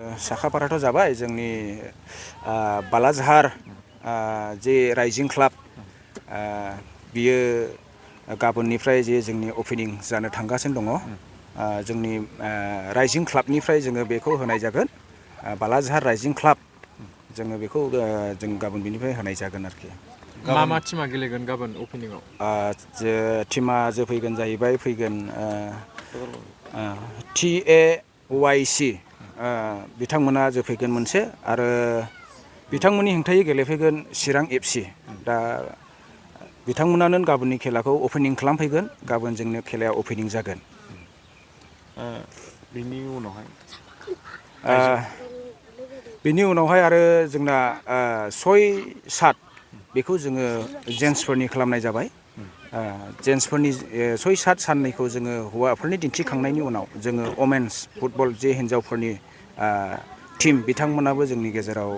साखाफाराथ' जाबाय जोंनि बालाझार जे राइजिं क्लाब बियो गाबोननिफ्राय जे जोंनि ओपनिं जानो थांगासिनो दङ जोंनि राइजिं क्लाबनिफ्राय जोङो बेखौ होनाय जागोन बालाझार राइजिं क्लाब जोङो बेखौ जों गाबोन बिनिफ्राय होनाय जागोन आरोखि मा टिमा गेलेगोन गाबोन ओपनिंआव जे टिमा फैगोन जाहैबाय फैगोन TAYC बिथांमोना जोफैगोन मोनसे आरो बिथांमोननि हेंथायै गेलेफैगोन चिरां FC दा बिथांमोनानो गाबोननि खेलाखौ ओपनिं खालामफैगोन गाबोन जोंनि खेलाया ओपनिं जागोन बिनि उनावहाय आरो जोंना 6-7 बेखौ जोङो जेन्ट्सफोरनि खालामनाय जाबाय जेन्ट्सफोरनि 6-7 साननैखौ जोङो हौवाफोरनि दिन्थिखांनायनि उनाव जोङो वमेन्स फुटबल जे हिन्जावफोरनि टिम बिथांमोनाबो जोंनि गेजेराव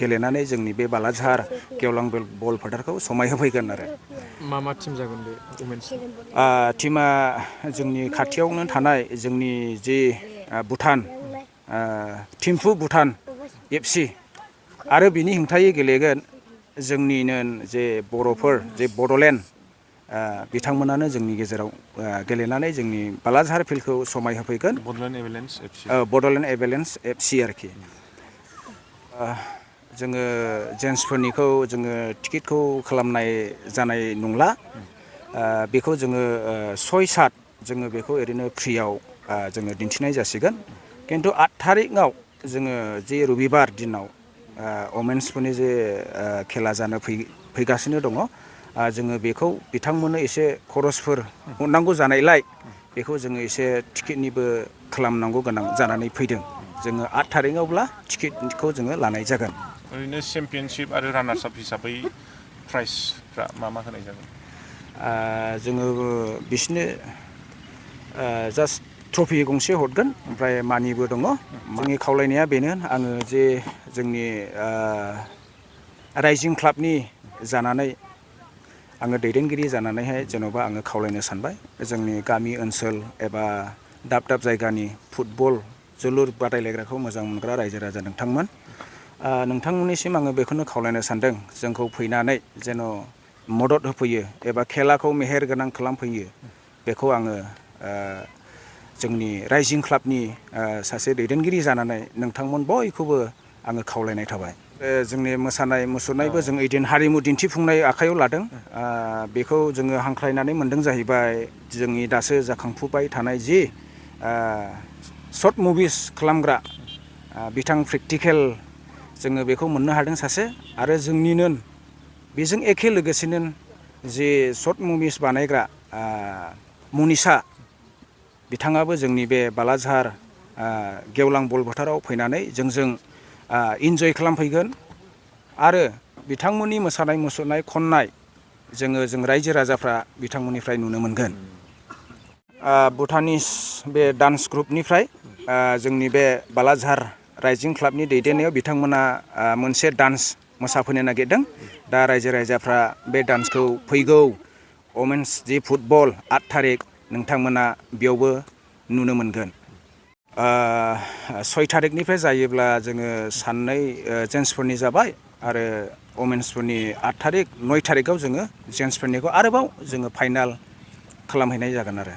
गेलेनानै जोंनि बे बालाझार गेवलां बल फोथारखौ समायहोफैगोन आरो मा टिम जागोन बे वमेन्स टिमा जोंनि खाथियावनो थानाय जोंनि जे भुटान थिम्फु भुटान FC आरो बिनि हेंथायै गेलेगोन जोंनिनो जे बर'फोर जे बड'लेण्ड बिथांमोनानो जोंनि गेजेराव गेलेनानै जोंनि बालाझार फिल्डखौ समायहोफैगोन बड'लेण्ड एभालेन्स FC आरोखि जोङो जेन्ट्सफोरनिखौ जोङो टिकेटखौ खालामनाय जानाय नंला बेखौ जोङो 6-7 जोङो बेखौ ओरैनो फ्रियाव जोङो दिन्थिनाय जासिगोन खिन्थु 8 थारिखआव जोङो जे रबिबार दिनाव वमेन्सफोरनि जे खेला जानो फैगासिनो दङ जोङो बेखौ बिथांमोननो एसे खरसफोर हरनांगौ जानायलाय बेखौ जोङो एसे टिकेटनिबो खालामनांगौ गोनां जानानै फैदों जोङो 8 थारिखआवब्ला टिकेटखौ जोङो लानाय जागोन ओरैनो चेम्पियनशिप आरो रानार्स आप हिसाबै प्राइजफ्रा मा होनाय जागोन जोङो बिसोरनो जास्ट ट्रफि गंसे हरगोन ओमफ्राय मानिबो दङ आंनि खावलायनाया बेनो आङो जे जोंनि राइजिं क्लाबनि जानानै आङो दैदेनगिरि जानानैहाय जेन'बा आङो खावलायनो सानबाय जोंनि गामि ओनसोल एबा दाब दाब जायगानि फुटबल जोलुर बादायलायग्राखौ मोजां मोनग्रा रायजो राजा नोंथांमोननिसिम आङो बेखौनो खावलायनो सानदों जोंखौ फैनानै जेन' मदद होफैयो एबा खेलाखौ मेहेर गोनां खालामफैयो बेखौ आङो जोंनि राइजिं क्लाबनि सासे दैदेनगिरि जानानै नोंथांमोन बयखौबो आङो खावलायनाय थाबाय जोंनि मोसानाय मुसुरनायबो जों ओइदिन हारिमु दिन्थिफुंनाय आखायाव लादों बेखौ जोङो हांख्रायनानै मोनदों जाहैबाय जोंनि दासो जाखांफुबाय थानाय जि शर्ट मुभिस खालामग्रा बिथां प्रेक्टिकेल जोङो बेखौ मोननो हादों सासे आरो जोंनिनो बेजों एखे लोगोसेनो जे शर्ट मुभिस बानायग्रा मनिसा बिथाङाबो जोंनि बे बालाझार गेवलां बल फोथाराव फैनानै जोंजों इन्जय खालामफैगोन आरो बिथांमोननि मोसानाय मुसुरनाय खननाय जों रायजो राजाफ्रा बिथांमोननिफ्राय नुनो मोनगोन भुटानिस बे डान्स ग्रुपनिफ्राय जोंनि बे बालाझार राइजिं क्लाबनि दैदेननायाव बिथांमोना मोनसे डान्स मोसाफैनो नागिरदों दा रायजो राजाफ्रा बे डान्सखौ फैगौ वमेन्स जि फुटबल 8 थारिख नोंथांमोना बेयावबो नुनो मोनगोन 6 थारिखनिफ्राय जायोब्ला जोङो साननै जेन्ट्सफोरनि जाबाय आरो वमेन्सफोरनि 8 थारिख 9 थारिखआव जोङो जेन्ट्सफोरनिखौ आरोबाव जोङो फाइनाल खालामहैनाय जागोन आरो